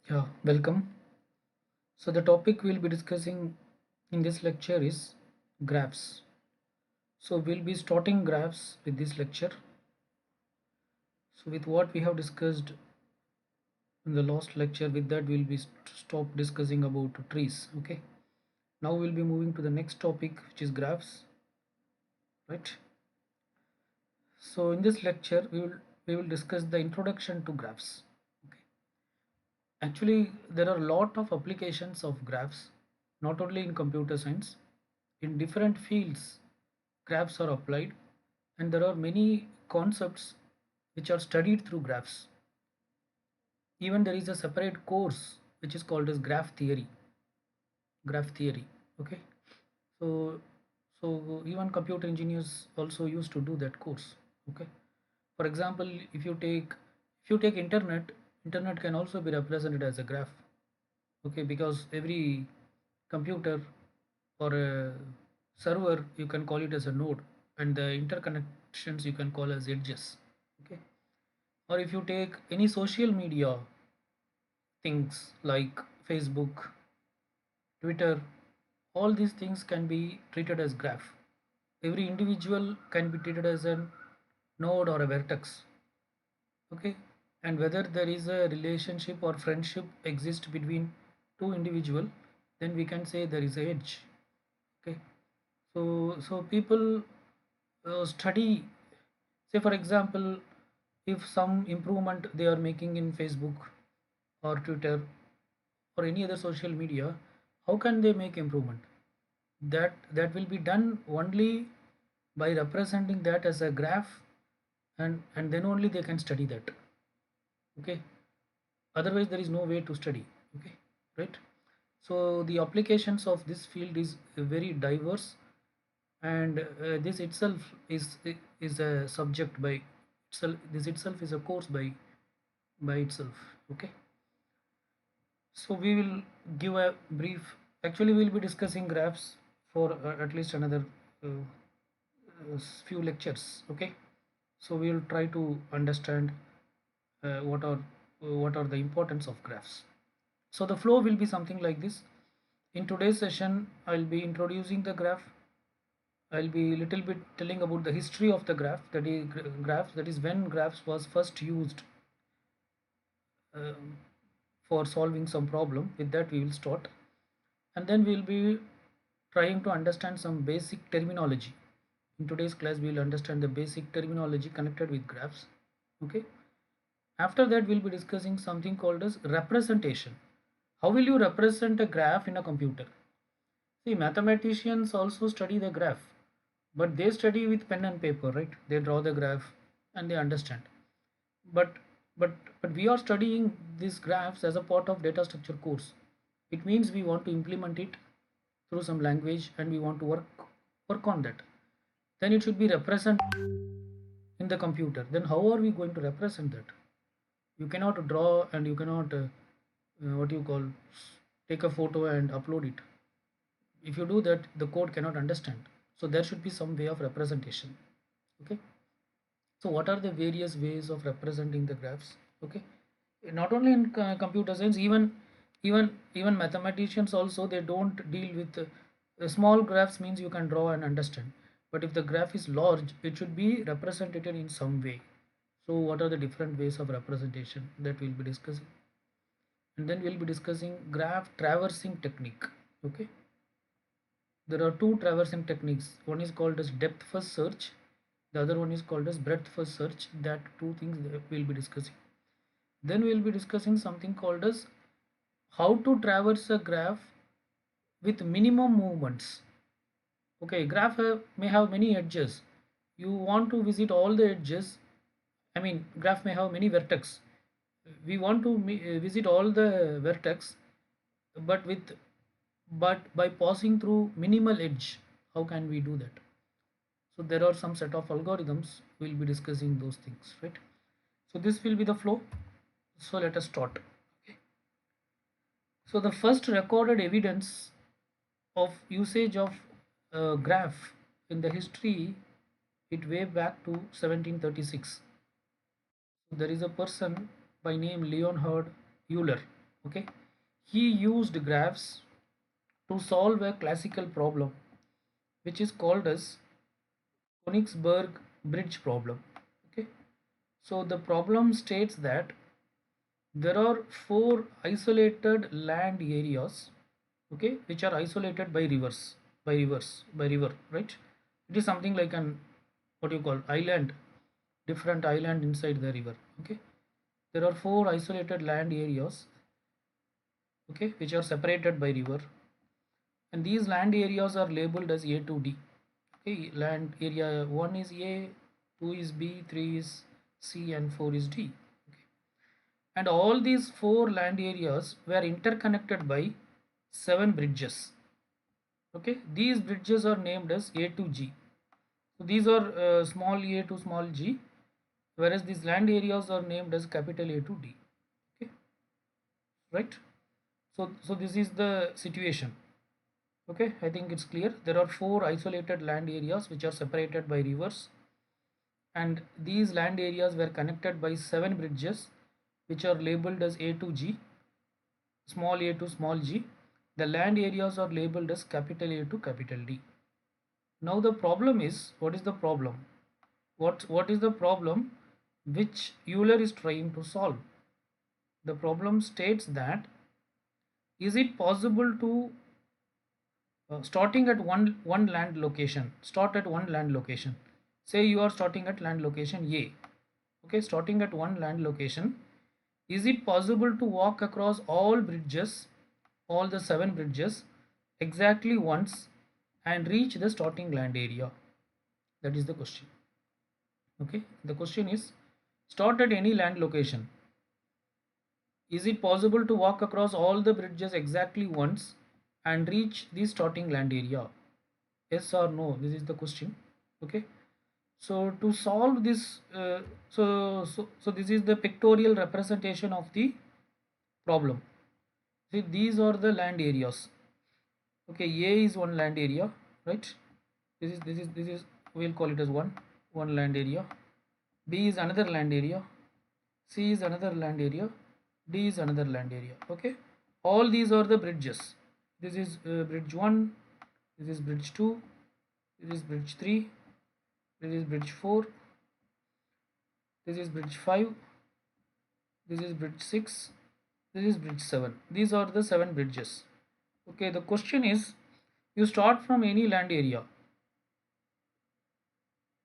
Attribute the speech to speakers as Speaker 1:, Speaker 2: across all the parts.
Speaker 1: Yeah, welcome. So the topic we'll be discussing in this lecture is graphs. So we'll be starting graphs with this lecture. So with what we have discussed in the last lecture, with that we'll be stop discussing about trees. Okay. Now we'll be moving to the next topic, which is graphs, right? So in this lecture, we will discuss the introduction to graphs. Okay. Actually, there are a lot of applications of graphs, not only in computer science. In different fields, graphs are applied, and there are many concepts which are studied through graphs. Even there is a separate course which is called as graph theory. Graph theory. Okay. So, so even computer engineers also used to do that course. Okay. For example, if you take internet can also be represented as a graph. Okay, because every computer or a server you can call it as a node, and the interconnections you can call as edges. Okay, or if you take any social media things like Facebook, Twitter, all these things can be treated as graph. Every individual can be treated as a node or a vertex. Okay, and whether there is a relationship or friendship exists between two individual, then we can say there is a edge. Okay, so people study, say for example, if some improvement they are making in Facebook or Twitter or any other social media, how can they make improvement? That will be done only by representing that as a graph, and then only they can study that. Okay, otherwise there is no way to study. Okay, right? So the applications of this field is very diverse, and this itself is a subject by itself. This itself is a course by itself. Okay, so we will give a brief. Actually, we'll be discussing graphs for at least another few lectures. Okay, so we will try to understand what are the importance of graphs. So the flow will be something like this. In today's session, I'll be introducing the graph. I'll be little bit telling about the history of the graph. That is graphs. That is when graphs was first used um, for solving some problem. With that, we will start, and then we'll be trying to understand some basic terminology. In today's class, we will understand the basic terminology connected with graphs. Okay. After that, we'll be discussing something called as representation. How will you represent a graph in a computer? See, mathematicians also study the graph, but they study with pen and paper, right? They draw the graph and they understand. But but we are studying these graphs as a part of data structure course. It means we want to implement it through some language and we want to work on that. Then it should be represent in the computer. Then how are we going to represent that? You cannot draw and you cannot what you call take a photo and upload it. If you do that, the code cannot understand. So there should be some way of representation. Okay, so what are the various ways of representing the graphs? Okay, not only in computer science, even mathematicians also, they don't deal with small graphs. Means you can draw and understand, but if the graph is large, it should be represented in some way. So what are the different ways of representation that we'll be discussing, and then we'll be discussing graph traversing technique. Okay, there are two traversing techniques. One is called as depth first search, the other one is called as breadth first search. That two things that we'll be discussing. Then we'll be discussing something called as how to traverse a graph with minimum movements. Okay, graph may have many edges. You want to visit all the edges. I mean, graph may have many vertex. We want to visit all the vertex, but by passing through minimal edge. How can we do that? So there are some set of algorithms. We'll be discussing those things, right? So this will be the flow. So let us start. Okay. So the first recorded evidence of usage of graph in the history, it way back to 1736. So there is a person by name Leonhard Euler. Okay, he used graphs to solve a classical problem which is called as Königsberg bridge problem. Okay, so the problem states that there are four isolated land areas, okay, which are isolated by river, right? It is something like an, what you call, island, different island inside the river. Okay, there are four isolated land areas, okay, which are separated by river, and these land areas are labeled as A to D. Okay, land area 1 is A, 2 is B, 3 is C, and 4 is D. Okay. And all these four land areas were interconnected by 7 bridges. Okay, these bridges are named as A to G. So these are small a to small g, whereas these land areas are named as capital A to D. Okay, right? So this is the situation. Okay, I think it's clear. There are four isolated land areas which are separated by rivers, and these land areas were connected by 7 bridges which are labeled as A to G, small a to small g. The land areas are labeled as capital A to capital D. Now the problem is, what is the problem? What is the problem which Euler is trying to solve? The problem states that, is it possible to starting at one land location, start at one land location. Say you are starting at land location A. Okay, starting at one land location, is it possible to walk across all bridges, all the 7 bridges, exactly once and reach the starting land area? That is the question. Okay, the question is, start at any land location. Is it possible to walk across all the bridges exactly once and reach the starting land area? Yes or no? This is the question. Okay. So to solve this, so this is the pictorial representation of the problem. See, these are the land areas. Okay, A is one land area, right? This is we'll call it as one land area. B is another land area. C is another land area. D is another land area. Okay, all these are the bridges. This is bridge 1, this is bridge 2, this is bridge 3, this is bridge 4, this is bridge 5, this is bridge 6, this is bridge 7. These are the 7 bridges. Okay, the question is, you start from any land area,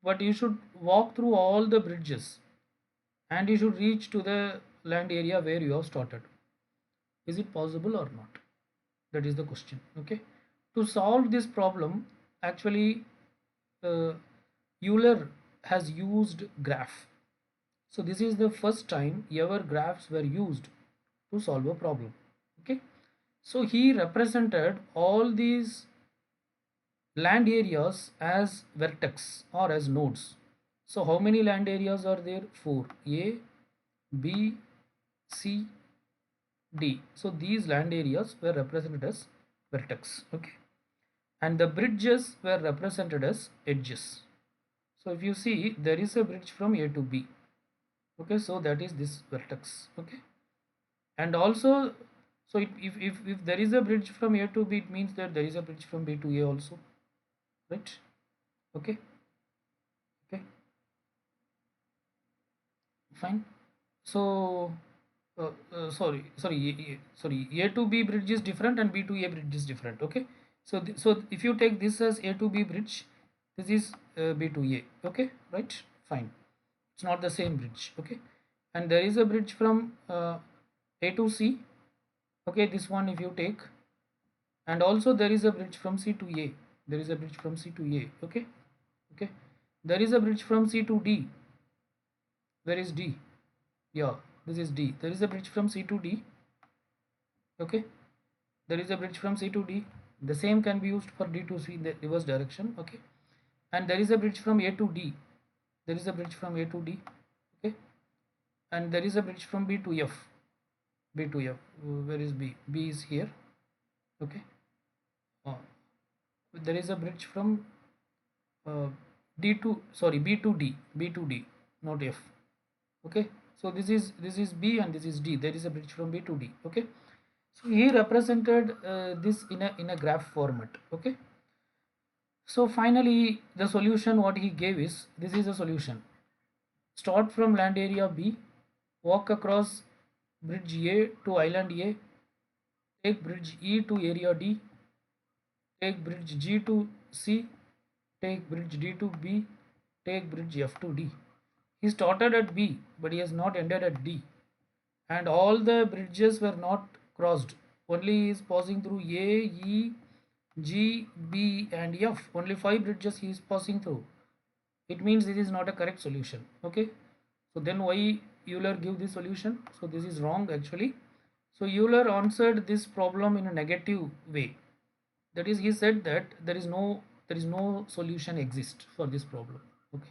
Speaker 1: but you should walk through all the bridges and you should reach to the land area where you have started. Is it possible or not? That is the question. Okay, to solve this problem, actually uh, Euler has used graph. So this is the first time ever graphs were used to solve a problem. Okay, so he represented all these land areas as vertex or as nodes. So how many land areas are there? 4. A, B, C, D. So these land areas were represented as vertex. Okay, and the bridges were represented as edges. So if you see, there is a bridge from A to B. Okay, so that is this vertex. Okay, and also, so if there is a bridge from A to B, it means that there is a bridge from B to A also, right? Okay, okay, fine. So sorry, A to B bridge is different and B to A bridge is different. Okay, so so if you take this as A to B bridge, this is B to A. Okay, right, fine, it's not the same bridge. Okay, and there is a bridge from A to C. Okay, this one if you take, and also there is a bridge from C to A. There is a bridge from C to A. Okay, okay, there is a bridge from C to D. Where is D? Yeah, this is D. There is a bridge from C to D. Okay, there is a bridge from C to D. The same can be used for D to C in the reverse direction. Okay, and there is a bridge from A to D. There is a bridge from A to D. Okay, and there is a bridge from B to F. B to F. Where is B? B is here. Okay, there is a bridge from uh, D to, sorry, B to D. B to D, not F. Okay, so this is B and this is D. There is a bridge from B to D. Okay, So he represented this in a graph format. Okay. So finally, the solution what he gave is, this is a solution. Start from land area B, walk across bridge A to island A, take bridge E to area D, take bridge G to C, take bridge D to B, take bridge F to D. He started at B, but he has not ended at D. And all the bridges were not crossed. Only he is passing through A, E, G, B, and F. Only 5 bridges he is passing through. It means this is not a correct solution. Okay. So then why Euler give this solution? So this is wrong actually. So Euler answered this problem in a negative way. That is, he said that there is no solution exist for this problem. Okay.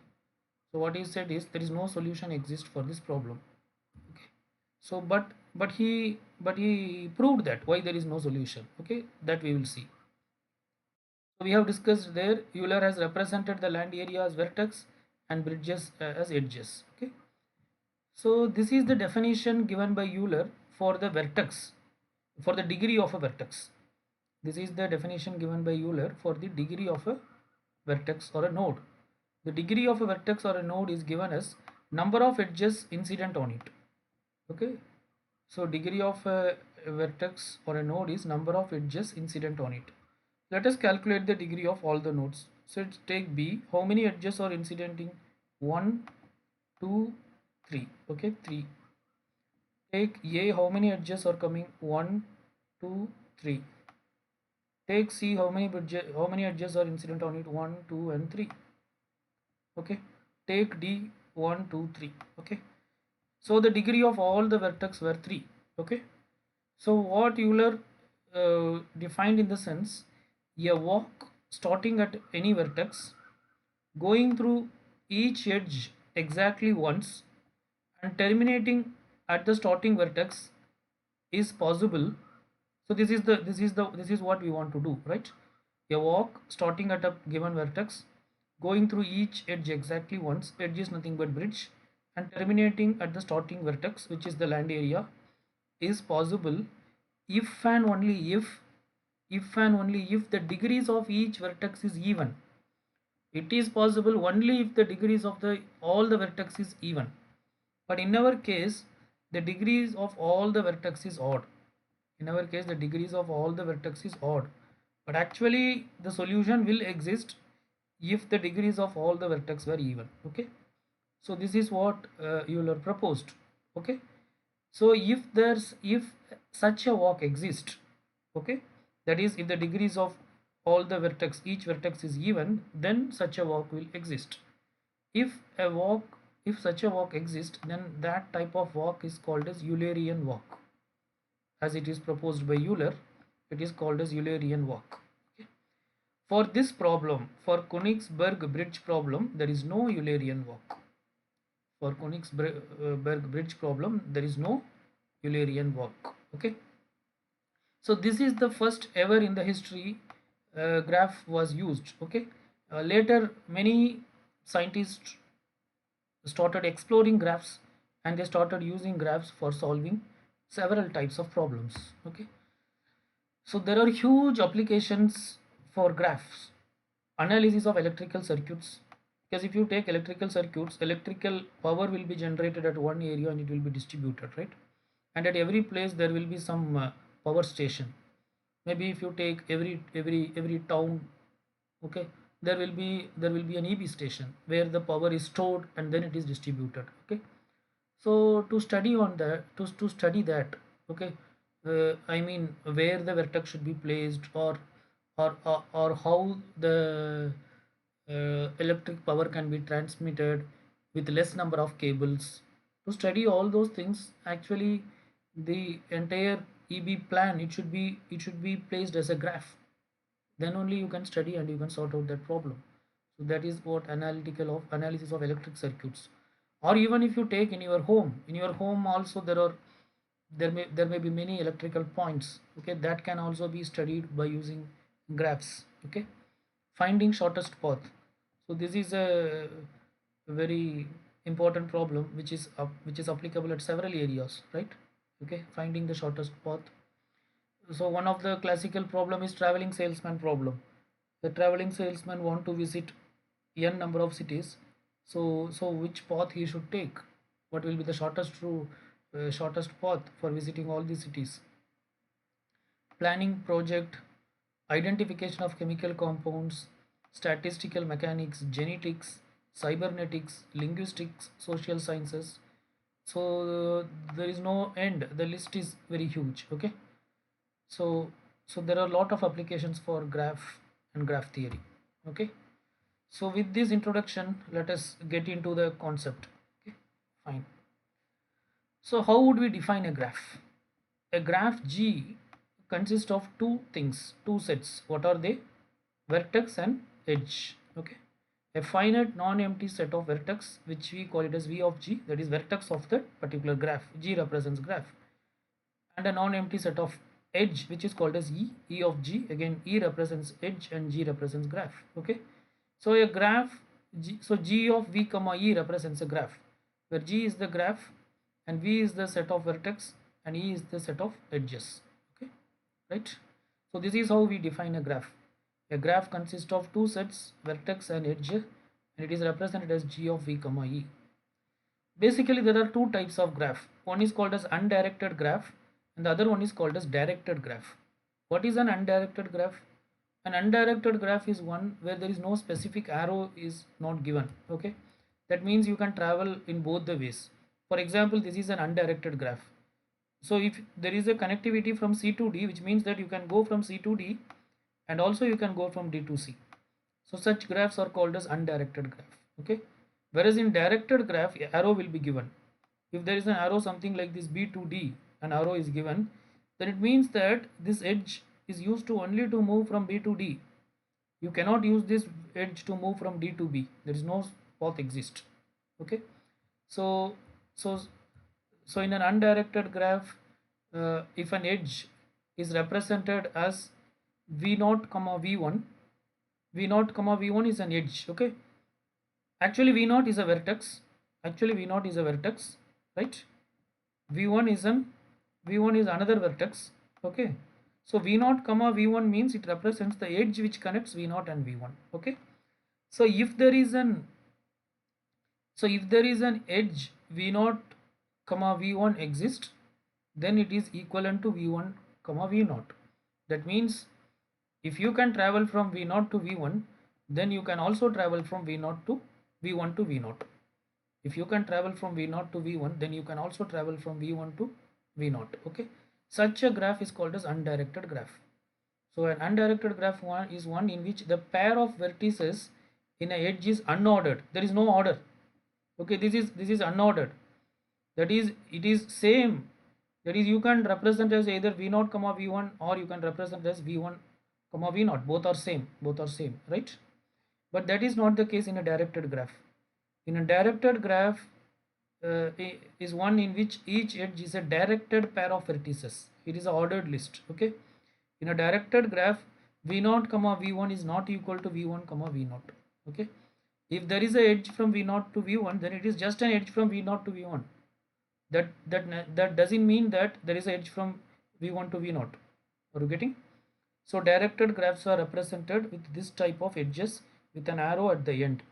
Speaker 1: So what he said is there is no solution exist for this problem. Okay. So but he proved that why there is no solution. Okay, that we will see. So we have discussed there, Euler has represented the land area as vertex and bridges as edges. Okay. So this is the definition given by Euler for the vertex, for the degree of a vertex. This is the definition given by Euler for the degree of a vertex or a node. The degree of a vertex or a node is given as number of edges incident on it. Okay. So degree of a vertex or a node is number of edges incident on it. Let us calculate the degree of all the nodes. So let's take B. How many edges are incidenting? 1, 2, 3. Okay, 3. Take A. How many edges are coming? 1, 2, 3. Take C. How many edges are incident on it? 1, 2, and 3. Okay. Take D. 1, 2, 3. Okay. So the degree of all the vertex were 3. Okay. So what Euler defined in the sense, a walk starting at any vertex, going through each edge exactly once, and terminating at the starting vertex is possible. So this is what we want to do, right? A walk starting at a given vertex, going through each edge exactly once, edge is nothing but bridge, and terminating at the starting vertex, which is the land area, is possible if and only if the degrees of each vertex is even. It is possible only if the degrees of the all the vertex is even. But in our case, the degrees of all the vertex is odd. In our case, the degrees of all the vertex is odd. But actually, the solution will exist if the degrees of all the vertex were even. Okay. So this is what Euler proposed. Okay. So if such a walk exists, okay, that is if the degrees of all the vertex, each vertex is even, then such a walk will exist. If such a walk exists, then that type of walk is called as Eulerian walk. As it is proposed by Euler, it is called as Eulerian walk. Okay. For this problem, for Königsberg bridge problem, there is no Eulerian walk. For Königsberg bridge problem, there is no Eulerian walk. Okay. So this is the first ever in the history graph was used. Okay. Later, many scientists started exploring graphs, and they started using graphs for solving several types of problems. Okay. So there are huge applications for graphs. Analysis of electrical circuits, because if you take electrical circuits, electrical power will be generated at one area and it will be distributed, right? And at every place there will be some power station. Maybe if you take every town, okay, there will be an EB station where the power is stored and then it is distributed. Okay. So to study on that, to study that, okay, I mean where the vertex should be placed, or how the electric power can be transmitted with less number of cables. To study all those things, actually the entire EB plan, it should be placed as a graph. Then only you can study and you can sort out that problem. So that is what analytical of analysis of electric circuits. Or even if you take in your home also there may be many electrical points. Okay, that can also be studied by using graphs. Okay. Finding shortest path. So this is a very important problem which is applicable at several areas, right? Okay, finding the shortest path. So one of the classical problem is traveling salesman problem. The traveling salesman want to visit n number of cities. So which path he should take? What will be the shortest path for visiting all these cities? Planning project, identification of chemical compounds, statistical mechanics, genetics, cybernetics, linguistics, social sciences. So there is no end. The list is very huge. Okay. So so there are a lot of applications for graph and graph theory. Okay. So with this introduction, let us get into the concept. Okay. Fine. So how would we define a graph? A graph G consists of two things, two sets. What are they? Vertex and edge. Okay. A finite non-empty set of vertex, which we call it as V of G, that is vertex of that particular graph. G represents graph. And a non-empty set of edge, which is called as E of G. Again, E represents edge and G represents graph. Okay. So a graph, so G of V comma E represents a graph, where G is the graph and V is the set of vertex and E is the set of edges. Okay, right? So this is how we define a graph. A graph consists of two sets, vertex and edge, and it is represented as G of V comma E. Basically, there are two types of graph. One is called as undirected graph and the other one is called as directed graph. What is an undirected graph? An undirected graph is one where there is no specific arrow is not given. Okay, that means you can travel in both the ways. For example, this is an undirected graph. So if there is a connectivity from C to D, which means that you can go from C to D and also you can go from D to C. So such graphs are called as undirected graph. Okay, whereas in directed graph, arrow will be given. If there is an arrow something like this B to D, an arrow is given, then it means that this edge is used to only to move from B to D. You cannot use this edge to move from D to B. There is no path exist. Okay, so so so in an undirected graph, if an edge is represented as v0 comma v1, v0 comma v1 is an edge. Okay, actually v0 is a vertex. Actually v0 is a vertex, right? v1 is an v1 is another vertex. Okay, so v0 comma v1 means it represents the edge which connects v0 and v1. Okay, so if there is an edge v0 comma v1 exists, then it is equivalent to v1 comma v0. That means if you can travel from v0 to v1, then you can also travel from v0 to v1 to v0. If you can travel from v0 to v1, then you can also travel from v1 to v0. Okay, such a graph is called as undirected graph. So an undirected graph is one in which the pair of vertices in a edge is unordered. There is no order. Okay, this is unordered. That is, it is same. That is, you can represent as either v0 comma v1 or you can represent as v1 comma v0. Both are same. Both are same, right? But that is not the case in a directed graph. In a directed graph is one in which each edge is a directed pair of vertices. It is an ordered list. Okay. In a directed graph, v0 comma v1 is not equal to v1 comma v0. Okay. If there is a edge from v0 to v1, then it is just an edge from v0 to v1. That doesn't mean that there is an edge from v1 to v0. Are you getting? So directed graphs are represented with this type of edges with an arrow at the end.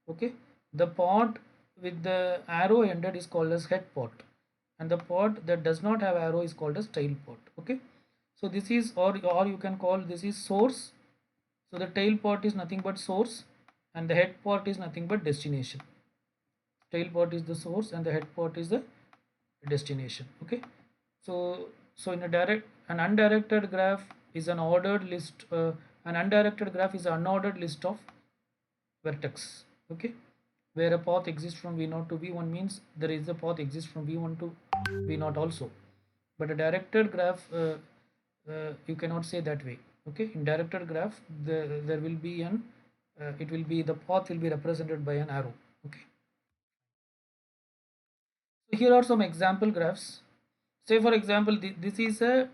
Speaker 1: Okay, the part with the arrow ended is called as head part, and the part that does not have arrow is called as tail part. Okay, so this is or you can call this is source. So the tail part is nothing but source, and the head part is nothing but destination. Tail part is the source, and the head part is the destination. Okay, so in an undirected graph is an ordered list. An undirected graph is an unordered list of vertex. Okay, where a path exists from v0 to v1 means there is a path exists from v1 to v0 also. But a directed graph, you cannot say that way. Okay, in directed graph, there will be an the path will be represented by an arrow. Okay. So here are some example graphs. Say for example, this is a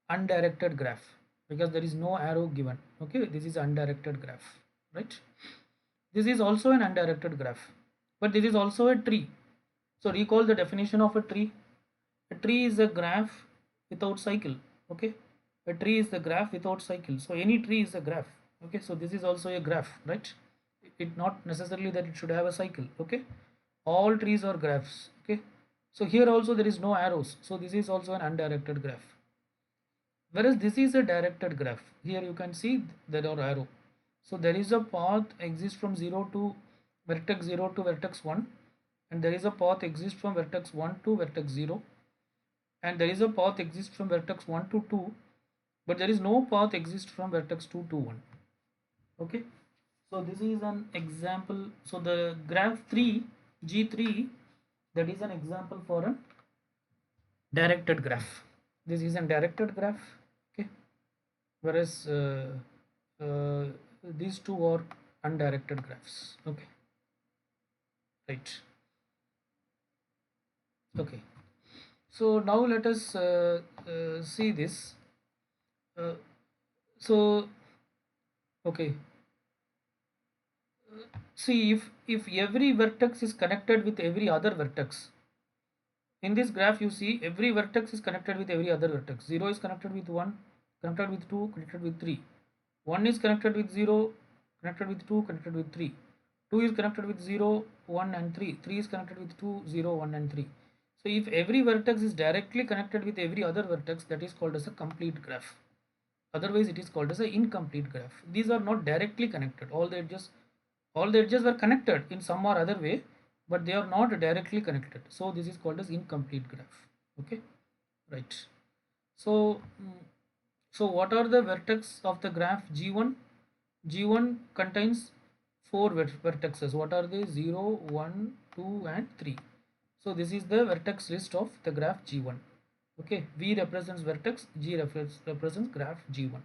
Speaker 1: undirected graph because there is no arrow given. Okay, this is undirected graph, right? This is also an undirected graph, but this is also a tree. So recall the definition of a tree. A tree is a graph without cycle. Okay, A tree is the graph without cycle. So any tree is a graph. Okay, so this is also a graph, right? It not necessarily that it should have a cycle. Okay, all trees are graphs. Okay, so here also there is no arrows, so this is also an undirected graph. Whereas this is a directed graph. Here you can see there are arrow. So there is a path exists from 0 to vertex 0 to vertex 1, and there is a path exists from vertex 1 to vertex 0, and there is a path exists from vertex 1 to 2, but there is no path exists from vertex 2 to 1. Okay, so this is an example. So the graph 3 G3, that is an example for a directed graph. This is a directed graph. Okay, whereas uh, these two are undirected graphs. Okay, right. Okay, so now let us see this. uh, so okay, see, if every vertex is connected with every other vertex, in this graph you see every vertex is connected with every other vertex. 0 is connected with 1, connected with 2, connected with 3. 1 is connected with 0, connected with 2, connected with 3. 2 is connected with 0, 1 and 3. 3 is connected with 2, 0, 1 and 3. So if every vertex is directly connected with every other vertex, that is called as a complete graph. Otherwise it is called as an incomplete graph. These are not directly connected. All the edges were connected in some or other way, but they are not directly connected. So this is called as incomplete graph. Okay, right. So so what are the vertex of the graph G1? G1 contains four vertexes. What are they? 0, 1, 2 and 3. So this is the vertex list of the graph G1. Okay, V represents vertex, G represents graph G1.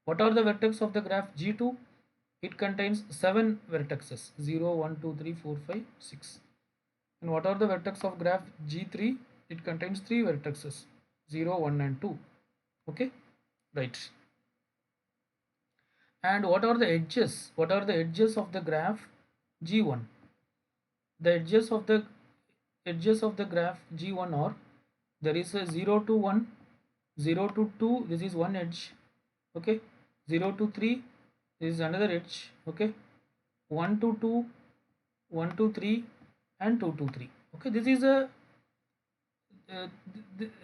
Speaker 1: What are the vertex of the graph G2? It contains 7 vertexes, 0, 1, 2, 3, 4, 5, 6. And what are the vertex of graph G3? It contains 3 vertexes, 0, 1 and 2. Okay, right. And what are the edges? What are the edges of the graph G1? The edges of the graph G1 are, there is a 0 to 1, 0 to 2, this is one edge. Okay, 0 to 3, this is another edge. Okay, 1 to 2, 1 to 3 and 2 to 3. Okay, this is a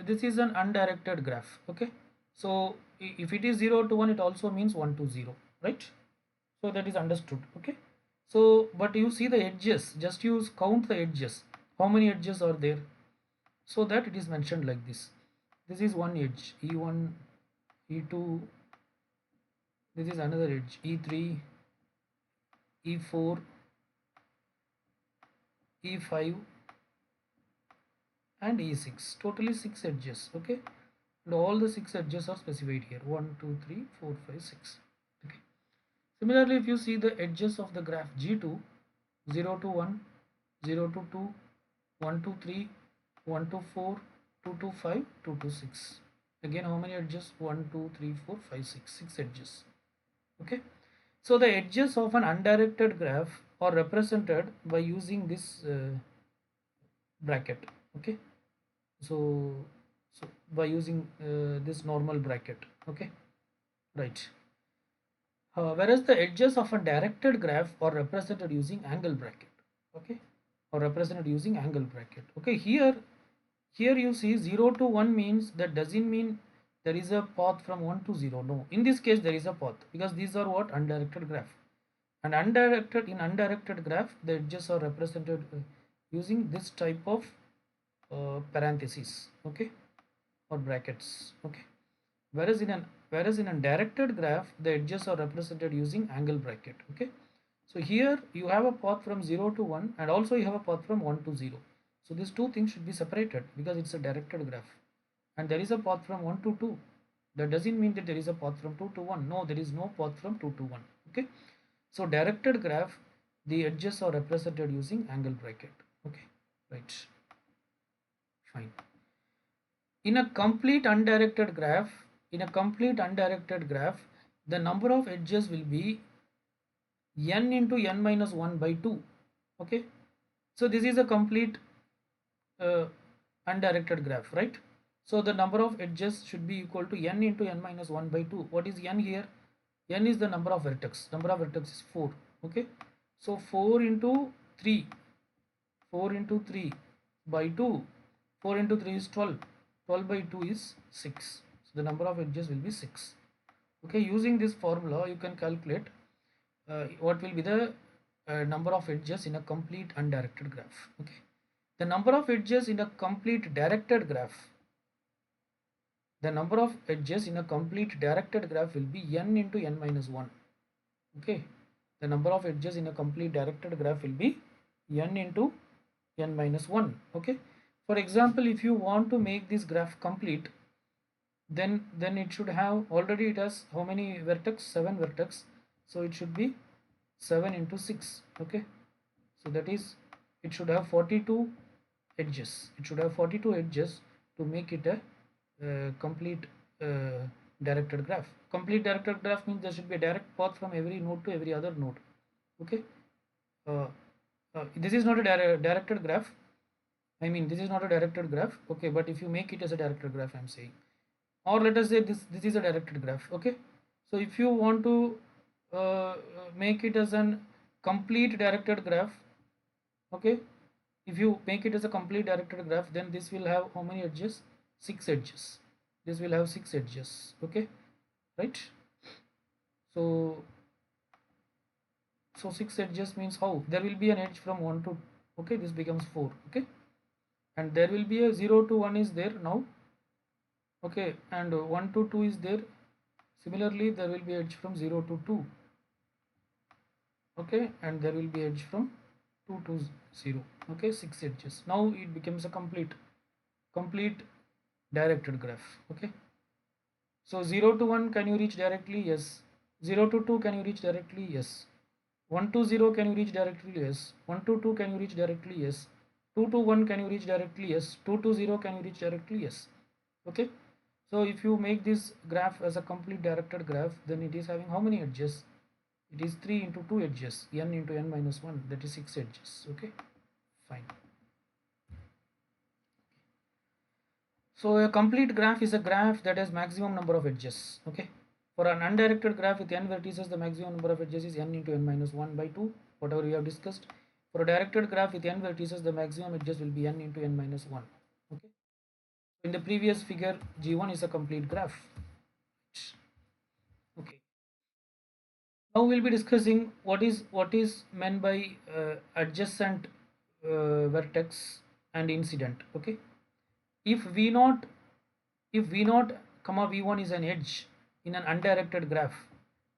Speaker 1: this is an undirected graph. Okay, so if it is 0 to 1, it also means 1 to 0, right? So that is understood. Okay, so but you see the edges, just use count the edges, how many edges are there, so that it is mentioned like this. This is one edge, E1, E2, this is another edge, E3, E4, E5 and E6, totally 6 edges. Okay, and all the 6 edges are specified here, 1, 2, 3, 4, 5, 6. Okay, similarly if you see the edges of the graph G2, 0 to 1, 0 to 2, 1 to 3, 1 to 4, 2 to 5, 2 to 6. Again, how many edges? 1, 2, 3, 4, 5, 6. 6 edges. Okay, so the edges of an undirected graph are represented by using this bracket. Okay, so by using this normal bracket. Okay, right. Whereas the edges of a directed graph are represented using angle bracket. Okay, or represented using angle bracket. Okay, here you see 0 to 1 means, that doesn't mean there is a path from 1 to 0. No, in this case there is a path, because these are what? Undirected graph. And undirected graph, the edges are represented using this type of parentheses. Okay, or brackets. Okay, whereas in a directed graph, the edges are represented using angle bracket. Okay, so here you have a path from 0 to 1, and also you have a path from 1 to 0. So these two things should be separated because it's a directed graph. And there is a path from 1 to 2. That doesn't mean that there is a path from 2 to 1. No, there is no path from 2 to 1. Okay, so directed graph, the edges are represented using angle bracket. Okay, right, fine. In a complete undirected graph, the number of edges will be n into n minus 1 by 2. Okay, so this is a complete undirected graph, right? So the number of edges should be equal to n into n minus 1 by 2. What is n here? N is the number of vertex. Number of vertex is 4. Okay. So 4 into 3. 4 into 3 by 2. 4 into 3 is 12. 12 by 2 is 6. So the number of edges will be 6. Okay. Using this formula, you can calculate what will be the number of edges in a complete undirected graph. Okay. The number of edges in a complete directed graph, the number of edges in a complete directed graph will be n into n minus 1. Okay. The number of edges in a complete directed graph will be n into n minus 1. Okay. For example, if you want to make this graph complete, then it should have, already it has how many vertex? 7 vertex. So it should be 7 into 6. Okay. So that is, it should have 42 edges. It should have 42 edges to make it a complete directed graph. Complete directed graph means there should be a direct path from every node to every other node. Okay. This is not a directed graph. I mean, this is not a directed graph. Okay, but if you make it as a directed graph, I'm saying, or let us say this is a directed graph. Okay. So if you want to make it as an complete directed graph, okay, if you make it as a complete directed graph, then this will have how many edges? 6 edges. This will have 6 edges. Okay, right? So 6 edges means how? There will be an edge from 1 to, okay, this becomes 4. Okay, and there will be a 0 to 1 is there now. Okay, and 1 to 2 is there. Similarly, there will be edge from 0 to 2. Okay, and there will be edge from 2 to 0. Okay, 6 edges. Now it becomes a complete directed graph. Okay, so 0 to 1, can you reach directly? Yes. 0 to 2, can you reach directly? Yes. 1 to 0, can you reach directly? Yes. 1 to 2, can you reach directly? Yes. 2 to 1, can you reach directly? Yes. 2 to 0, can you reach directly? Yes. Okay, so if you make this graph as a complete directed graph, then it is having how many edges? It is 3 into 2 edges, n into n minus 1, that is 6 edges. Okay, fine. So a complete graph is a graph that has maximum number of edges. Okay, for an undirected graph with n vertices, the maximum number of edges is n into n minus 1 by 2, whatever we have discussed. For a directed graph with n vertices, the maximum edges will be n into n minus 1. Okay, in the previous figure, G1 is a complete graph. Okay, now we'll be discussing what is meant by adjacent vertex and incident. Okay, if v0 comma v1 is an edge in an undirected graph,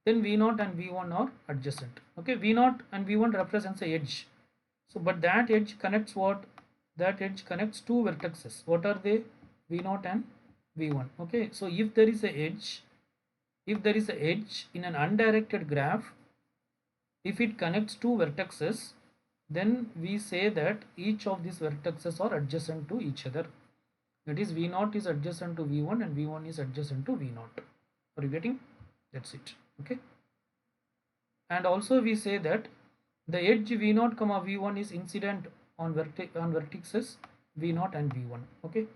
Speaker 1: then v0 and v1 are adjacent. Okay, v0 and v1 represents a edge. So but that edge connects what? That edge connects two vertices. What are they? v0 and v1. Okay, so if there is a edge, in an undirected graph, if it connects two vertices, then we say that each of these vertices are adjacent to each other. That is, v0 is adjacent to v1 and v1 is adjacent to v0. Are you getting? That's it. Okay, and also we say that the edge v0 comma v1 is incident on vertices v0 and v1. Okay,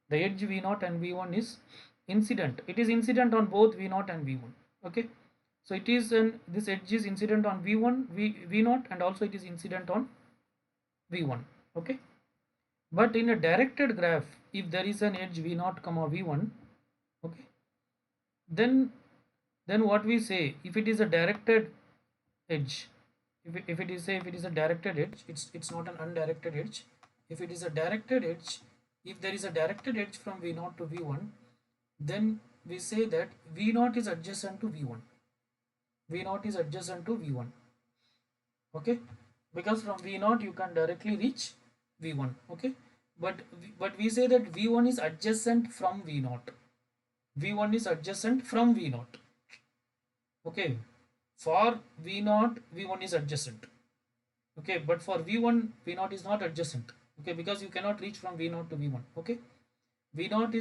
Speaker 1: the edge v0 and v1 is incident. It is incident on both v0 and v1. Okay, so it is this edge is incident on v1 v0 and also it is incident on v1. Okay, but in a directed graph, if there is an edge v0 comma v1, okay, then what we say, if it is a directed edge, if it is a directed edge, it's not an undirected edge. If it is a directed edge, if there is a directed edge from v0 to v1, then we say that v0 is adjacent to v1. v0 is adjacent to v1. Okay, because from v0 you can directly reach v1. Okay, but we say that v1 is adjacent from v0. v1 is adjacent from v0. Okay, for v0 v1 is adjacent. Okay, but for v1 v0 is not adjacent. Okay, because you cannot reach from v0 to v1. Okay, v0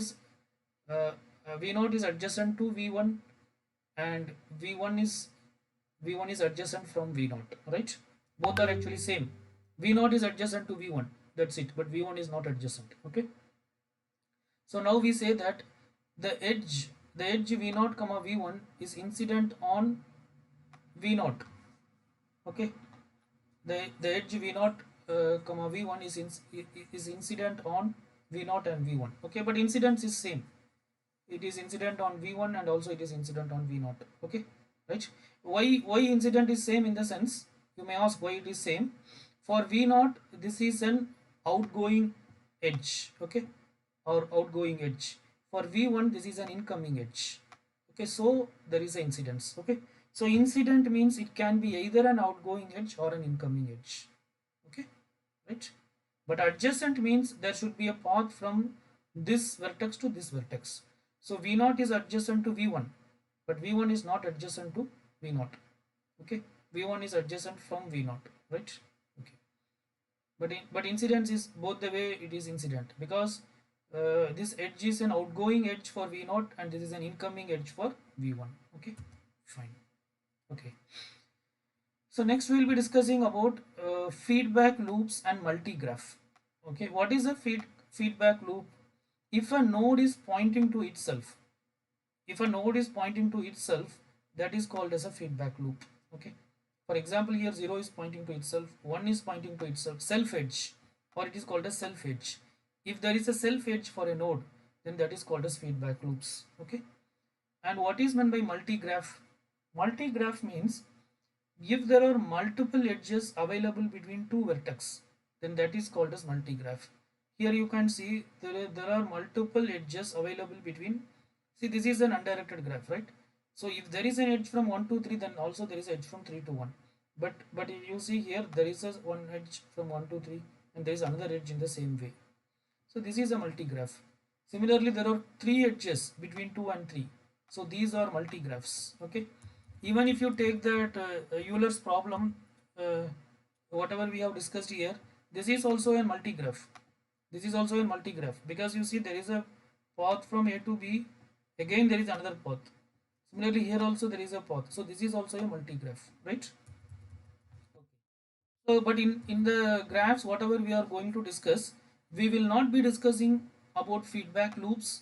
Speaker 1: is adjacent to v1 and v1 is adjacent from v0, right? Both are actually same. v0 is adjacent to v1, that's it, but v1 is not adjacent. Okay, So now we say that the edge v0 comma v1 is incident on v0. Okay, the edge v0 comma v1 is incident on v0 and v1. Okay, but incidence is same. It is incident on v1 and also it is incident on v0. Okay, right? Why incident is same? In the sense, you may ask why it is same. For v0, this is an outgoing edge. Okay, or outgoing edge. For v1, this is an incoming edge. Okay, so there is an incidence. Okay, so incident means it can be either an outgoing edge or an incoming edge. Okay, right? But adjacent means there should be a path from this vertex to this vertex. So v0 is adjacent to v1, but v1 is not adjacent to v0. Okay, v1 is adjacent from v0, right? Okay, but incidence is both the way. It is incident because this edge is an outgoing edge for v0 and this is an incoming edge for v1. Okay, fine. Okay, so next we will be discussing about feedback loops and multigraph. Okay, what is a feedback loop? If a node is pointing to itself, if a node is pointing to itself, that is called as a feedback loop. Okay, for example, here 0 is pointing to itself, 1 is pointing to itself, self edge, or it is called as self edge. If there is a self edge for a node, then that is called as feedback loops. Okay, and what is meant by multigraph? Multigraph means if there are multiple edges available between two vertex, then that is called as multigraph. Here you can see there are multiple edges available between. See, this is an undirected graph, right? So if there is an edge from 1 to 3, then also there is edge from 3 to 1. But if you see here, there is a one edge from 1 to 3 and there is another edge in the same way. So this is a multigraph. Similarly, there are 3 edges between 2 and 3. So these are multigraphs. Okay. Even if you take that Euler's problem, uh, whatever we have discussed here, this is also a multigraph. This is also a multigraph because you see there is a path from A to B. Again, there is another path. Similarly, here also there is a path. So this is also a multigraph, right? Okay. So, but in the graphs, whatever we are going to discuss, we will not be discussing about feedback loops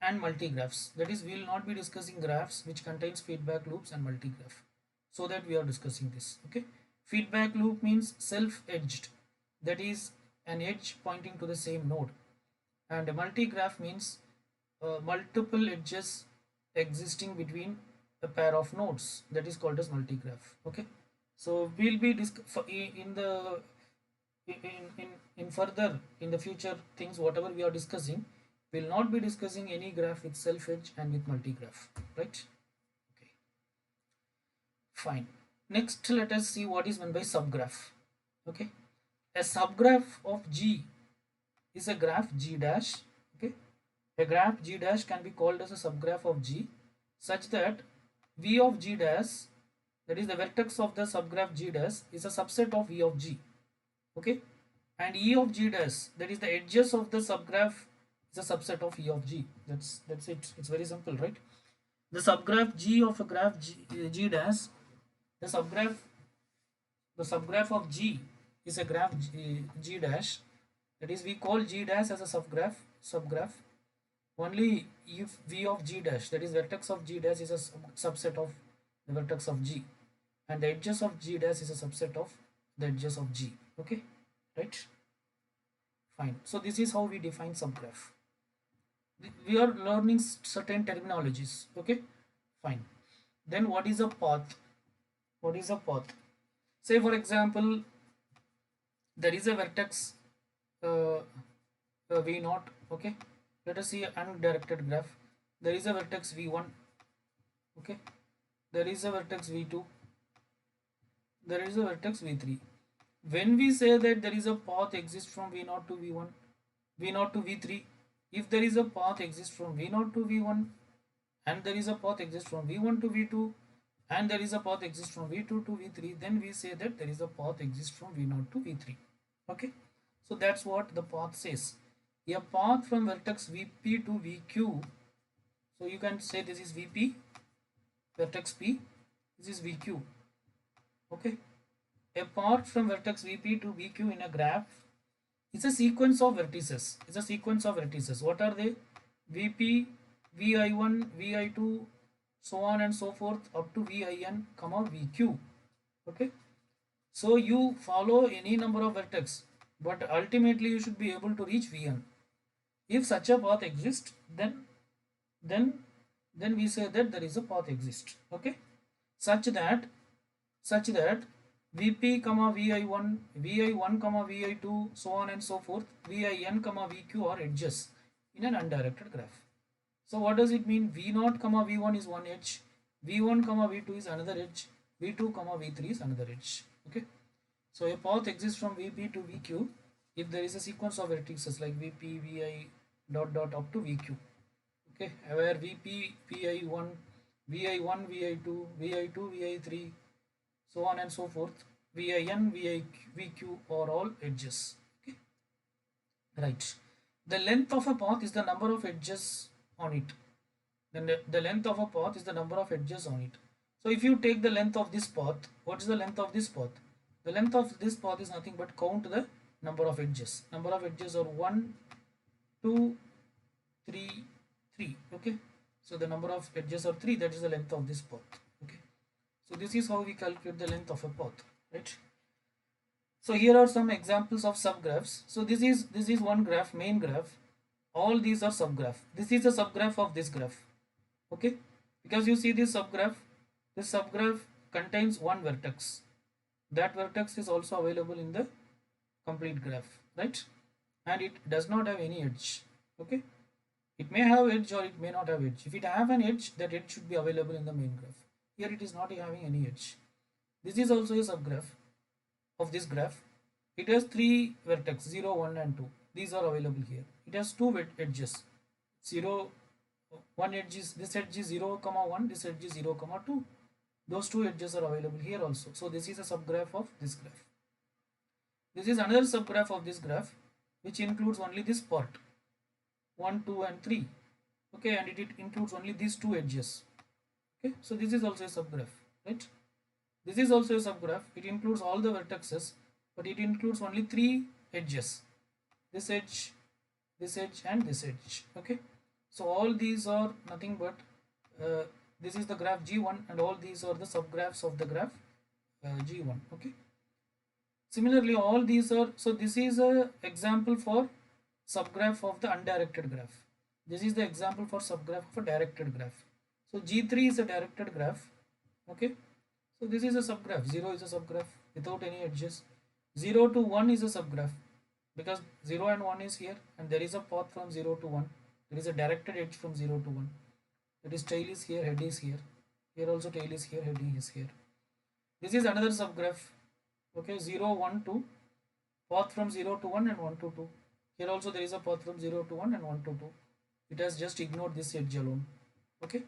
Speaker 1: and multigraphs. That is, we will not be discussing graphs which contains feedback loops and multigraph. So that we are discussing this. Okay. Feedback loop means self-edged. That is an edge pointing to the same node. And a multigraph means multiple edges existing between a pair of nodes. That is called as multigraph. Okay. So we'll be in the in further in the future things whatever we are discussing, will not be discussing any graph with self edge and with multigraph, right? Okay, fine. Next, let us see what is meant by subgraph. Okay, a subgraph of G is a graph G dash. Okay, a graph G dash can be called as a subgraph of G such that V of G dash, that is the vertex of the subgraph G dash, is a subset of V of G. Okay, and E of G dash, that is the edges of the subgraph, is a subset of E of G. That's it. It's very simple, right? The subgraph G of a graph G dash, the subgraph of G is a graph G dash. That is, we call G dash as a subgraph only if V of G dash, that is vertex of G dash, is a subset of the vertex of G, and the edges of G dash is a subset of the edges of G. Okay, right? Fine. So this is how we define subgraph. We are learning certain terminologies. Okay, fine. Then what is a path? What is a path? Say for example, there is a vertex uh, v0. Okay, let us see an undirected graph. There is a vertex v1. Okay, there is a vertex v2. There is a vertex v3. When we say that there is a path exists from v0 to v1, v0 to v3, if there is a path exists from v0 to v1, and there is a path exists from v1 to v2, and there is a path exists from v2 to v3, then we say that there is a path exists from v0 to v3. Okay, so that's what the path says. A path from vertex vp to vq, so you can say this is vp, vertex p, this is vq. Okay, a path from vertex vp to vq in a graph It's a sequence of vertices. It's a sequence of vertices. What are they? VP, VI1, VI2, so on and so forth up to VIN, comma VQ. Okay. So you follow any number of vertex, but ultimately you should be able to reach Vn. If such a path exists, then then we say that there is a path exists. Okay, such that Vp comma Vi1, Vi1 comma Vi2, so on and so forth, Vin comma Vq are edges in an undirected graph. So what does it mean? V0 comma V1 is one edge, V1 comma V2 is another edge, V2 comma V3 is another edge. Okay, so a path exists from Vp to Vq if there is a sequence of vertices like Vp, Vi dot dot up to Vq. Okay, where Vp, Vi1, Vi1, Vi2, Vi2, Vi3, so on and so forth, Vin, Vq are all edges. Okay, right. The length of a path is the number of edges on it. Then the length of a path is the number of edges on it. So if you take the length of this path, what is the length of this path? The length of this path is nothing but count the number of edges. Number of edges are 1, 2, 3, 3. Okay. So the number of edges are 3. That is the length of this path. Okay. So this is how we calculate the length of a path. Right. So here are some examples of subgraphs. So this is one graph, main graph. All these are subgraph. This is a subgraph of this graph. Okay, because you see this subgraph contains one vertex. That vertex is also available in the complete graph, right? And it does not have any edge. Okay, it may have edge or it may not have edge. If it have an edge, that edge should be available in the main graph. Here it is not having any edge. This is also a subgraph of this graph. It has three vertex 0, 1 and 2. These are available here. It has two edges 0, one edge is, this edge is 0 comma 1, this edge is 0 comma 2. Those two edges are available here also. So this is a subgraph of this graph. This is another subgraph of this graph which includes only this part 1, 2 and 3. Okay, and it includes only these two edges. Okay, so this is also a subgraph, right? This is also a subgraph. It includes all the vertices, but it includes only three edges, this edge and this edge. Okay, so all these are nothing but this is the graph G1 and all these are the subgraphs of the graph G1. Okay, similarly all these are, so this is a example for subgraph of the undirected graph. This is the example for subgraph of a directed graph. So G3 is a directed graph. Okay, so this is a subgraph. 0 is a subgraph without any edges. 0 to 1 is a subgraph because 0 and 1 is here and there is a path from 0 to 1. There is a directed edge from 0 to 1. That is tail is here, head is here. Here also tail is here, head is here. This is another subgraph. Okay, 0, 1, 2. Path from 0 to 1 and 1 to 2. Here also there is a path from 0 to 1 and 1 to 2. It has just ignored this edge alone. Okay,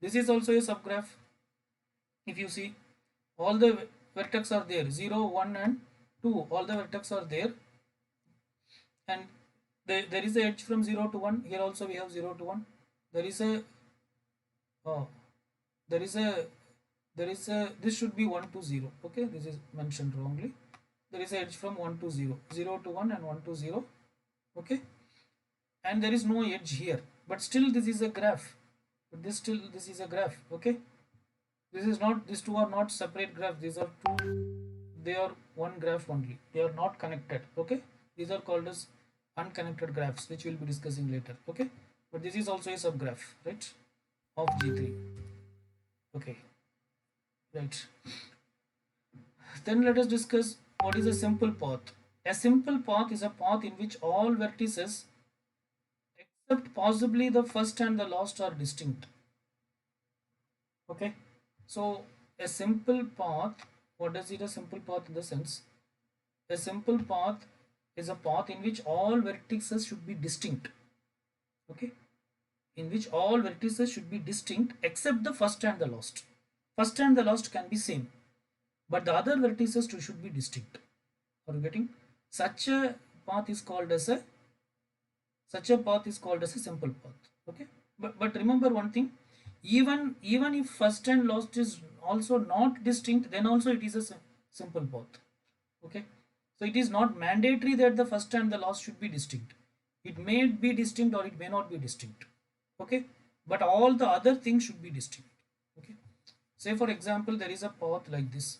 Speaker 1: this is also a subgraph. If you see, all the vertex are there, 0, 1 and 2. All the vertex are there. And there is a edge from 0 to 1. Here also we have 0 to 1. There is a this should be 1 to 0. Okay, this is mentioned wrongly. There is a edge from 1 to 0, 0 to 1 and 1 to 0. Okay, and there is no edge here, but still this is a graph. But this is a graph. Okay, this is not, these two are not separate graphs. These are two, they are one graph only. They are not connected. Okay, these are called as unconnected graphs, which we'll be discussing later. Okay, but this is also a subgraph, right, of G3. Okay, right. Then let us discuss what is a simple path. A simple path is a path in which all vertices except possibly the first and the last are distinct. Okay, so a simple path, what does it a simple path in the sense? A simple path is a path in which all vertices should be distinct. Okay, in which all vertices should be distinct except the first and the last. First and the last can be same, but the other vertices too should be distinct. Are you getting? Such a path is called as a simple path. Okay, but remember one thing, even if first and last is also not distinct, then also it is a simple path. Okay, So it is not mandatory that the first and the last should be distinct. It may be distinct or it may not be distinct. Okay, but all the other things should be distinct. Okay, say for example there is a path like this.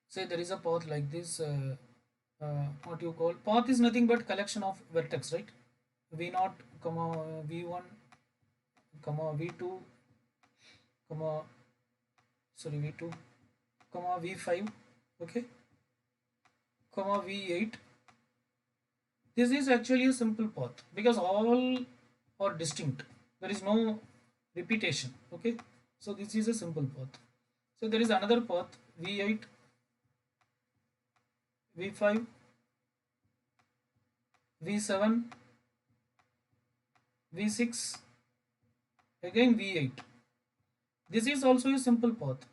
Speaker 1: Say there is a path like this. What you call path is nothing but collection of vertex, right? V0 comma v1 comma v2 comma sorry v2 comma v5, okay, comma v8. This is actually a simple path because all are distinct. There is no repetition. Okay, so this is a simple path. So there is another path v8, v5, v7, v6, again v8. This is also a simple path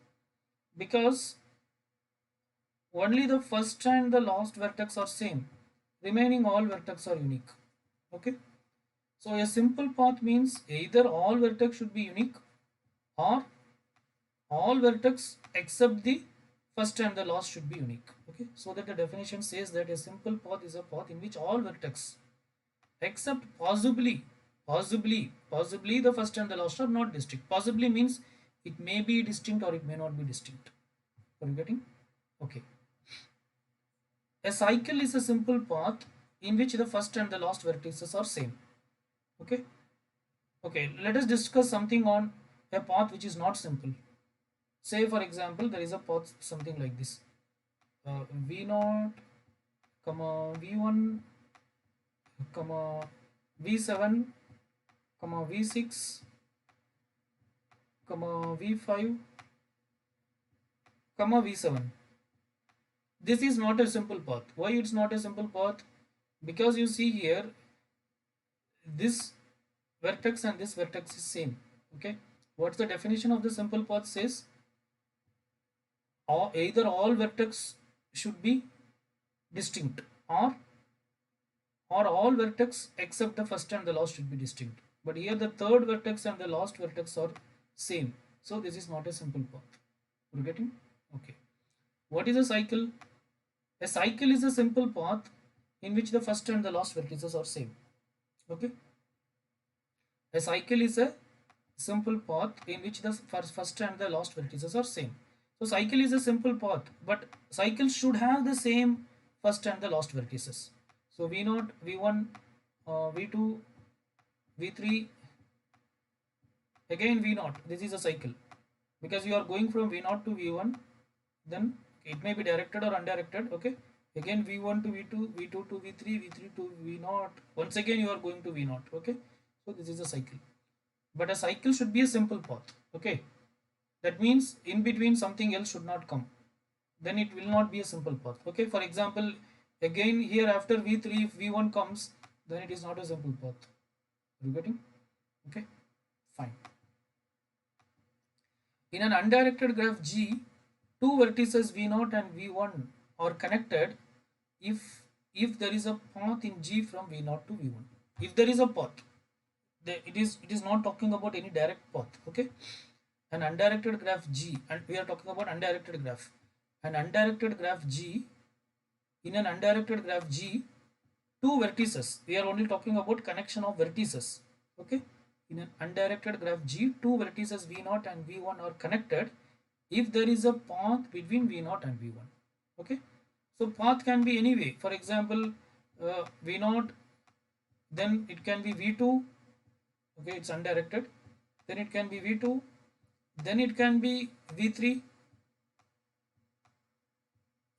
Speaker 1: because only the first and the last vertex are same. Remaining all vertex are unique. Okay. So a simple path means either all vertex should be unique or all vertex except the first and the last should be unique. Okay. So that the definition says that a simple path is a path in which all vertex except possibly the first and the last are not distinct. Possibly means it may be distinct or it may not be distinct. Are you getting? Okay. A cycle is a simple path in which the first and the last vertices are same. Okay. Okay, let us discuss something on a path which is not simple. Say for example there is a path something like this. V0 comma v1 comma v7 comma v6 comma v5 comma v7. This is not a simple path. Why it's not a simple path? Because you see here this vertex and this vertex is same. Okay, what's the definition of the simple path says? Or either all vertex should be distinct or all vertex except the first and the last should be distinct. But here the third vertex and the last vertex are same. So this is not a simple path. You're getting? Okay. What is a cycle? A cycle is a simple path in which the first and the last vertices are same. Okay. A cycle is a simple path in which the first and the last vertices are same. So cycle is a simple path, but cycles should have the same first and the last vertices. So V0, V1, V2, V3, again V0. This is a cycle because you are going from V0 to V1, then it may be directed or undirected. Okay, again V1 to V2, V2 to V3, V3 to V0. Once again you are going to V0. Okay, so this is a cycle, but a cycle should be a simple path. Okay, that means in between something else should not come, then it will not be a simple path. Okay, for example, again here after v3 if v1 comes, then it is not a simple path. Are you getting? Okay, fine. In an undirected graph G, two vertices v0 and v1 are connected if there is a path in G from v0 to v1. If there is a path, it is not talking about any direct path. Okay, an undirected graph G, and we are talking about undirected graph. An undirected graph G, in an undirected graph G, two vertices, we are only talking about connection of vertices. Okay, in an undirected graph G, two vertices v0 and v1 are connected if there is a path between v0 and v1. Okay, so path can be any way. For example, v0, then it can be v2. Okay, it's undirected. Then it can be v2, then it can be v3,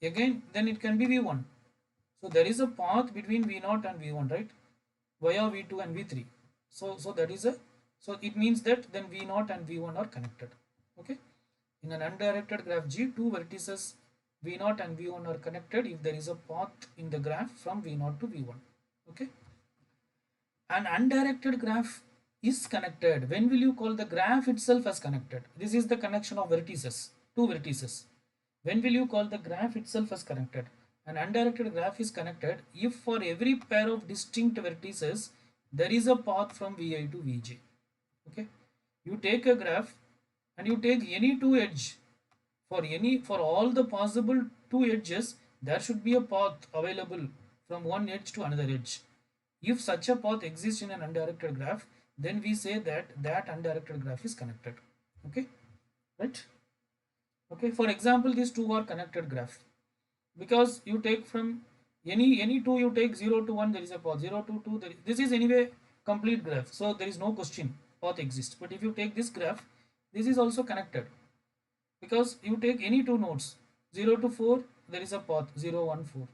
Speaker 1: again then it can be v1. So there is a path between v0 and v1, right, via v2 and v3. So that is a, so it means that then v0 and v1 are connected. Okay, in an undirected graph G, two vertices v0 and v1 are connected if there is a path in the graph from v0 to v1. Okay, an undirected graph is connected. When will you call the graph itself as connected? This is the connection of vertices, two vertices. When will you call the graph itself as connected? An undirected graph is connected if for every pair of distinct vertices there is a path from Vi to Vj. Okay, you take a graph and you take any two edge, for all the possible two edges there should be a path available from one edge to another edge. If such a path exists in an undirected graph, then we say that that undirected graph is connected. Okay, right? Okay, for example, these two are connected graph because you take from any two, you take 0 to 1, there is a path, 0 to 2, this is anyway complete graph, so there is no question path exists. But if you take this graph, this is also connected because you take any two nodes, 0 to 4, there is a path 0 1 4,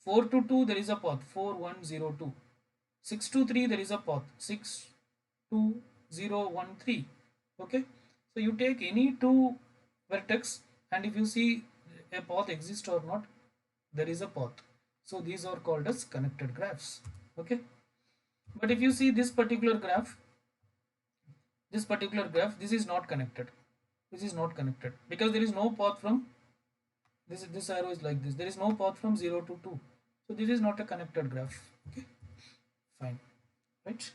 Speaker 1: 4 to 2, there is a path 4 1 0 2, 6 to 3, there is a path 6 2 0 1 3. Okay, so you take any two vertex, and if you see a path exists or not, there is a path. So these are called as connected graphs. Okay, but if you see this particular graph, this is not connected. This is not connected because there is no path from this arrow is like this. There is no path from 0 to 2. So this is not a connected graph. Okay, fine, right?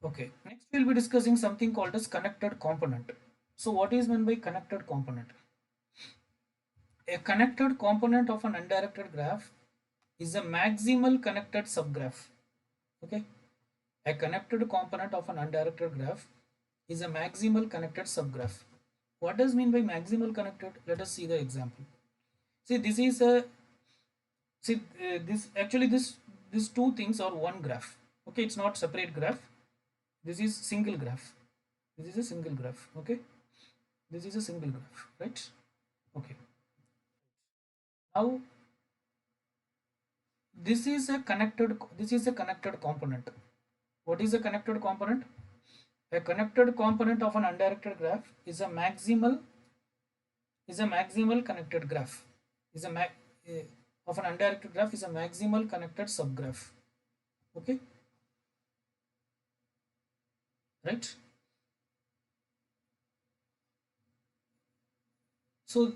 Speaker 1: Okay, next we'll be discussing something called as connected component. So what is meant by connected component? A connected component of an undirected graph is a maximal connected subgraph. Okay, a connected component of an undirected graph is a maximal connected subgraph. What does mean by maximal connected? Let us see the example. See, this is a see this actually these two things are one graph. Okay, it's not separate graph. This is single graph. This is a single graph. Okay, this is a single graph, right? Okay, now this is a connected component. What is a connected component? A connected component of an undirected graph is a maximal connected graph. Is a of an undirected graph is a maximal connected subgraph. Okay, right? So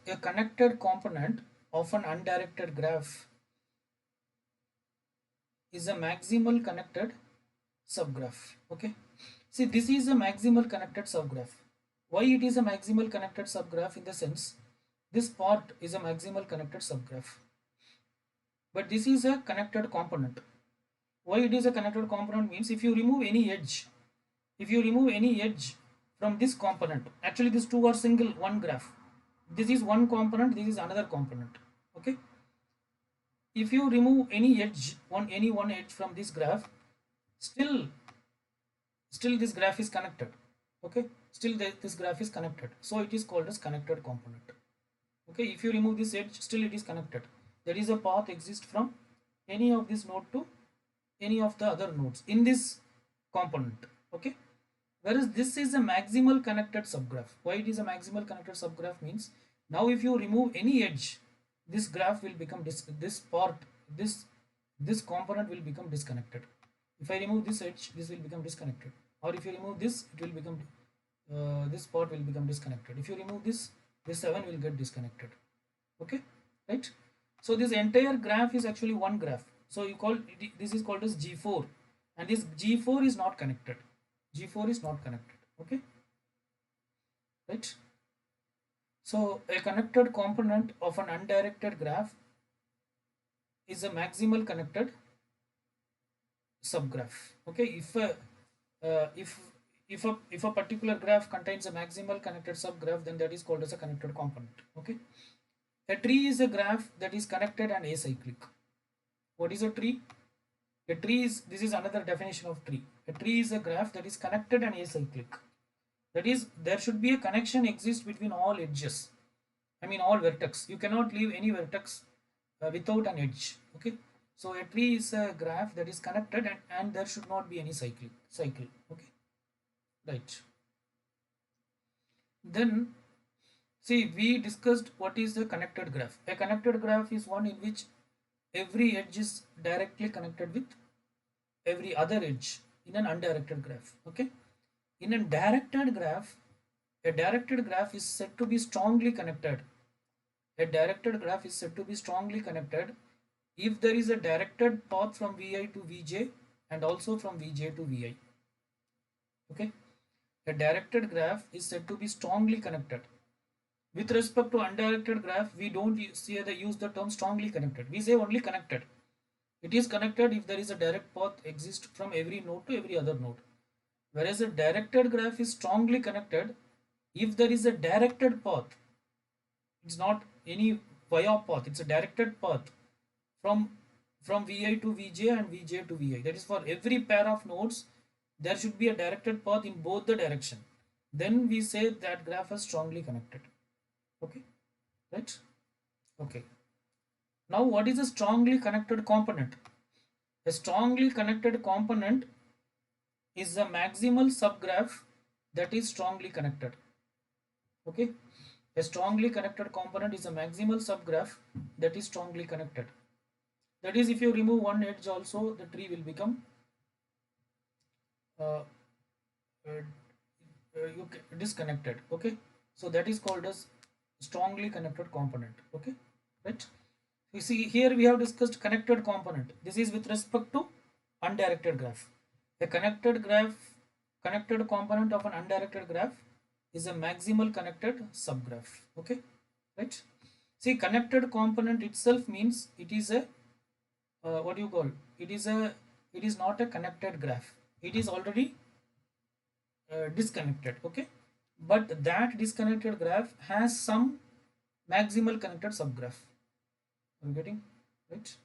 Speaker 1: a connected component of an undirected graph is a maximal connected subgraph. Okay, see, this is a maximal connected subgraph. Why it is a maximal connected subgraph? In the sense, this part is a maximal connected subgraph, but this is a connected component. Why it is a connected component means, if you remove any edge, from this component, actually these two are single one graph. This is one component, this is another component. Okay, if you remove any edge, any one edge from this graph, still this graph is connected. Okay, still this graph is connected, so it is called as connected component. Okay, if you remove this edge, still it is connected. There is a path exists from any of this node to any of the other nodes in this component. Okay, whereas this is a maximal connected subgraph. Why it is a maximal connected subgraph means, now if you remove any edge, this graph will become this component will become disconnected. If I remove this edge, this will become disconnected, or if you remove this, it will become this part will become disconnected. If you remove this 7 will get disconnected. Okay, right? So this entire graph is actually one graph. So you call this is called as G4, and this G4 is not connected. G4 is not connected. Okay, right? So a connected component of an undirected graph is a maximal connected subgraph. Okay, if a particular graph contains a maximal connected subgraph, then that is called as a connected component. Okay, a tree is a graph that is connected and acyclic. What is a tree? A tree is, this is another definition of tree. A tree is a graph that is connected and acyclic. That is, there should be a connection exist between all edges. I mean all vertex. You cannot leave any vertex without an edge. Okay, so a tree is a graph that is connected, and there should not be any cycle. Okay, right. Then see, we discussed what is a connected graph. A connected graph is one in which every edge is directly connected with every other edge in an undirected graph. Okay, in a directed graph is said to be strongly connected. A directed graph is said to be strongly connected if there is a directed path from Vi to Vj and also from Vj to Vi. Okay, a directed graph is said to be strongly connected With respect to undirected graph, we don't use the term strongly connected. We say only connected. It is connected if there is a direct path exists from every node to every other node. Whereas a directed graph is strongly connected if there is a directed path. It's not any via path. It's a directed path from Vi to Vj and Vj to Vi. That is, for every pair of nodes, there should be a directed path in both the direction. Then we say that graph is strongly connected. Okay, right? Okay. Now, what is a strongly connected component? A strongly connected component is a maximal subgraph that is strongly connected. Okay, a strongly connected component is a maximal subgraph that is strongly connected. That is, if you remove one edge also, the tree will become uh, disconnected. Okay, so that is called as strongly connected component. Okay, right? You see here we have discussed connected component. This is with respect to undirected graph. A connected component of an undirected graph is a maximal connected subgraph. Okay, right? See, connected component itself means it is a what do you call? It is not a connected graph. It is already disconnected. Okay, but that disconnected graph has some maximal connected subgraph. Are you getting right?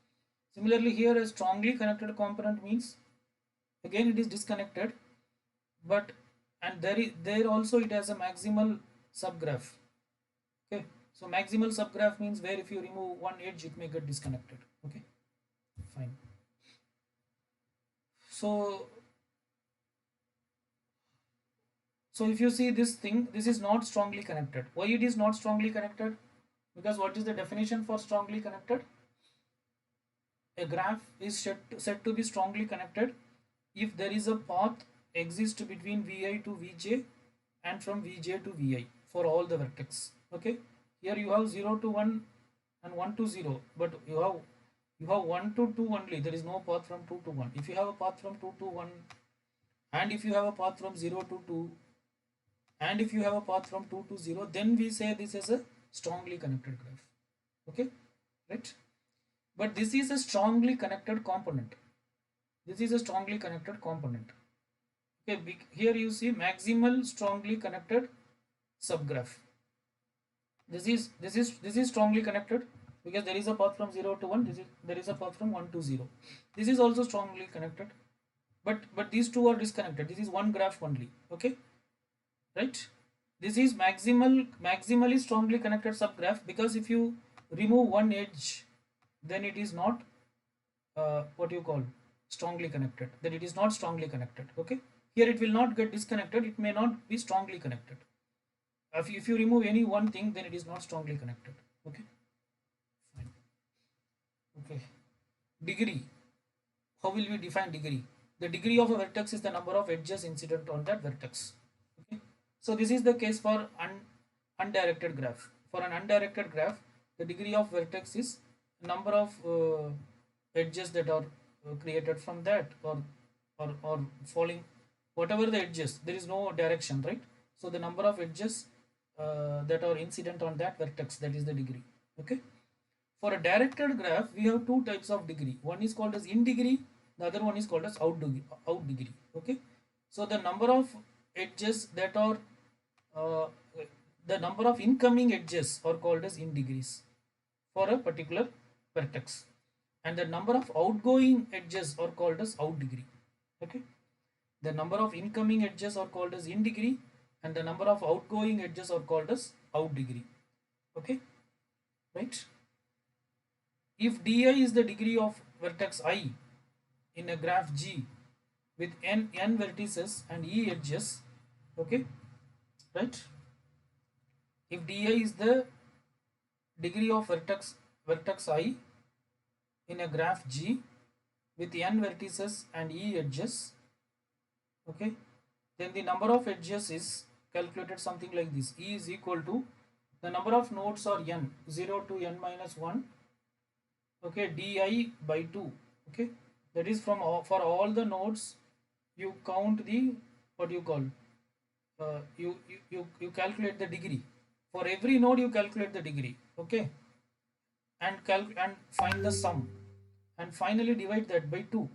Speaker 1: Similarly, here a strongly connected component means again it is disconnected, but and there also it has a maximal subgraph. Okay, so maximal subgraph means where if you remove one edge, it may get disconnected. Okay, fine. So if you see this thing, this is not strongly connected. Why it is not strongly connected? Because what is the definition for strongly connected? A graph is said to be strongly connected if there is a path exists between Vi to Vj and from Vj to Vi for all the vertex. Okay, here you have 0 to 1 and 1 to 0, but you have 1 to 2 only. There is no path from 2 to 1. If you have a path from 2 to 1, and if you have a path from 0 to 2, and if you have a path from 2 to 0, then we say this is a strongly connected graph. Okay, right? But this is a strongly connected component. This is a strongly connected component. Okay, here you see maximal strongly connected subgraph. This is strongly connected because there is a path from 0 to 1. There is a path from 1 to 0. This is also strongly connected, but these two are disconnected. This is one graph only. Okay, right? This is maximally strongly connected subgraph because if you remove one edge, then it is not what you call strongly connected. Then it is not strongly connected. Okay, here it will not get disconnected. It may not be strongly connected. If you remove any one thing, then it is not strongly connected. Okay, fine. Okay, degree. How will we define degree? The degree of a vertex is the number of edges incident on that vertex. Okay, so this is the case for undirected graph. For an undirected graph, the degree of vertex is number of edges that are created from that, or falling, whatever the edges. There is no direction, right? So the number of edges that are incident on that vertex, that is the degree. Okay. For a directed graph, we have two types of degree. One is called as in degree, the other one is called as out degree. Okay, so the number of edges that are uh, the number of incoming edges are called as in degrees for a particular vertex, and the number of outgoing edges are called as out degree. Okay, the number of incoming edges are called as in degree, and the number of outgoing edges are called as out degree. Okay, right? If di is the degree of vertex I in a graph G with n vertices and e edges, okay, right? If di is the degree of vertex I in a graph G with n vertices and e edges, okay, then the number of edges is calculated something like this. E is equal to the number of nodes are n, 0 to n minus 1, okay, di by 2. Okay, that is for all the nodes you count the what you call you calculate the degree. For every node you calculate the degree, okay, and find the sum, and finally divide that by 2.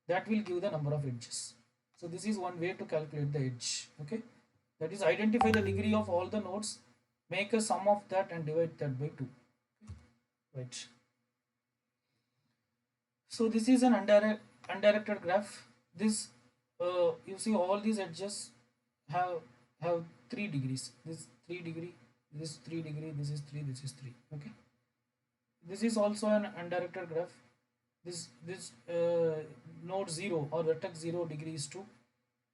Speaker 1: That will give the number of edges. So this is one way to calculate the edge, okay. That is, identify the degree of all the nodes, make a sum of that and divide that by 2. Right. So this is an undirected graph. This you see all these edges have have 3 degrees. This 3 degree, this 3 degree, this is 3, this is 3. Okay. This is also an undirected graph. This node 0 or vertex 0 degree is 2.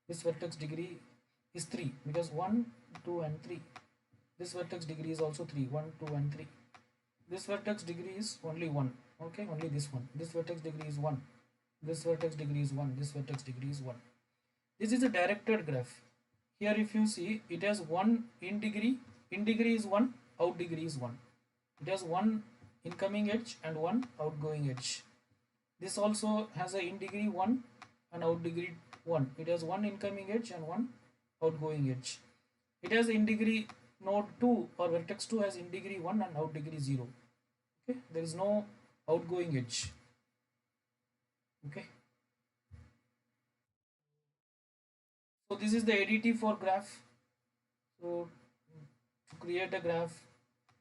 Speaker 1: This vertex degree is 3 because 1, 2 and 3. This vertex degree is also 3, 1, 2 and 3. This vertex degree is only 1, okay, only this one. This vertex degree is 1, this vertex degree is 1, this vertex degree is 1. This is a directed graph. Here if you see, it has 1 in degree is 1, out degree is 1. It has 1 incoming edge and 1 outgoing edge. This also has a in degree 1 and out degree 1. It has 1 incoming edge and 1 outgoing edge. It has in degree node 2 or vertex 2 has in degree 1 and out degree 0. Okay, there is no outgoing edge. Okay, so this is the ADT for graph. So to create a graph,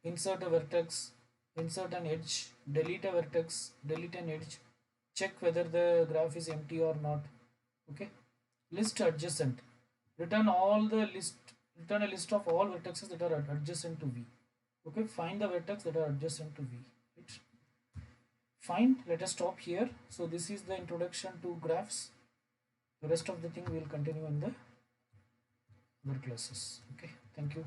Speaker 1: insert a vertex, insert an edge, delete a vertex, delete an edge, check whether the graph is empty or not. Okay, list adjacent, return a list of all vertices that are adjacent to V. Okay, find the vertex that are adjacent to V. Right? Fine, let us stop here. So this is the introduction to graphs. The rest of the thing we will continue in the other classes. Okay, thank you.